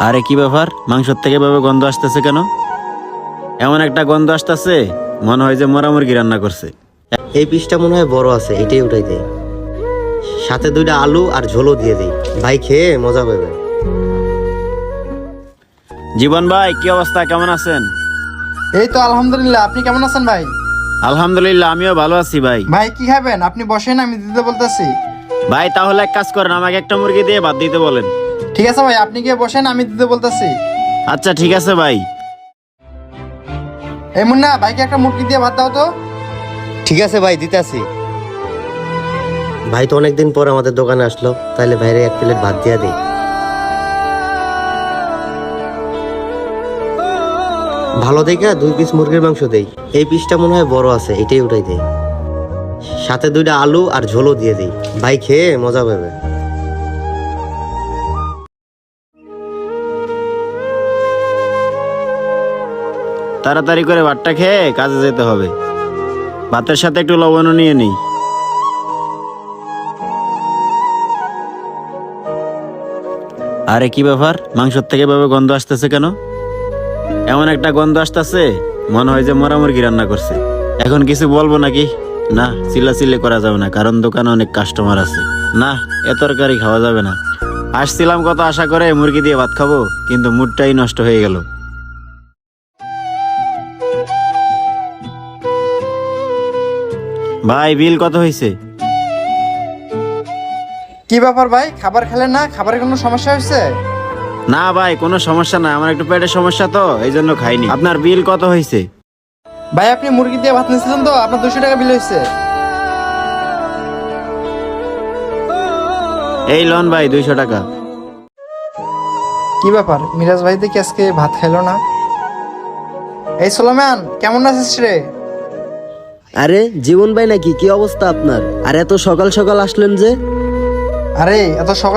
আরে কি ব্যাপার, মাংসের থেকে এভাবে গন্ধ আসতেছে কেন? এমন একটা গন্ধ আসতেছে মনে হয় যে মরা মুরগি রান্না করছে। এই পিসটা মনে হয় বড় আছে, এটাই উঠাই দেয়। সাথে 2টা আলু আর ঝোলও দিয়ে দেই, ভাই খেয়ে মজা পাবে। জীবন ভাই, কি অবস্থা, কেমন আছেন? এই তো আলহামদুলিল্লাহ। আপনি কেমন আছেন ভাই? আলহামদুলিল্লাহ, আমিও ভালো আছি ভাই। ভাই কি খাবেন? আপনি বসেন, আমি দিতে বলতেছি। ভাই তাহলে এক কাজ করেন, আমাকে একটা মুরগি দিয়ে ভাত দিতে বলেন। ঠিক আছে ভাই, আপনি গিয়ে বসেন, আমি দিতে বলতেছি। আচ্ছা ঠিক আছে ভাই। এই মুন্না, ভাইকে একটা মুরগি দিয়ে ভাত দাও তো। ঠিক আছে ভাই, দিতেছি। ভাই তো অনেকদিন পর আমাদের দোকানে আসলো, তাইলে ভাইরে 1 প্লেট ভাত দিয়া দেই। ভালো দেখে 2 পিস মুরগির মাংস দেই। এই পিসটা মনে হয় বড় আছে, এটাই উঠাই দেই। সাথে 2টা আলু আর ঝোলও দিয়ে দেই, ভাই খেয়ে মজা পাবে। তাড়াতাড়ি করে ভাতটা খেয়ে কাজে যেতে হবে। ভাতের সাথে একটু লবণও নিয়ে নিই। আরে কি ব্যাপার, মাংসের থেকে এভাবে গন্ধ আসতেছে কেন? এমন একটা গন্ধ আসতেছে মনে হয় যে মরা মুরগি রান্না করছে। এখন কিছু বলবো নাকি? না, চিল্লাচিল্লি করা যাবে না, কারণ দোকানে অনেক কাস্টমার আছে। না, এ তরকারি খাওয়া যাবে না। আসছিলাম কত আশা করে মুরগি দিয়ে ভাত খাবো, কিন্তু মুডটাই নষ্ট হয়ে গেল। ভাই বিল কত হয়েছে? কি ব্যাপার ভাই, খাবার খেলেন না? খাবারের কোনো সমস্যা হয়েছে? না ভাই, কোনো সমস্যা না, আমার একটু পেটের সমস্যা তো এই জন্য খাইনি। আপনার বিল কত হয়েছে? ভাই আপনি মুরগি দিয়ে ভাত নিয়েছিলেন তো, আপনার 200 টাকা বিল হয়েছে। এই লন ভাই 200 টাকা। কি ব্যাপার, মিরাজ ভাই দেখি আজকে ভাত খাইলো না। এই সোলোমান, কেমন আছিস রে? আরে জীবন ভাই নাকি? কি অবস্থা আপনার? আর এত সকাল সকাল আসলেন যে? আরে এত সকাল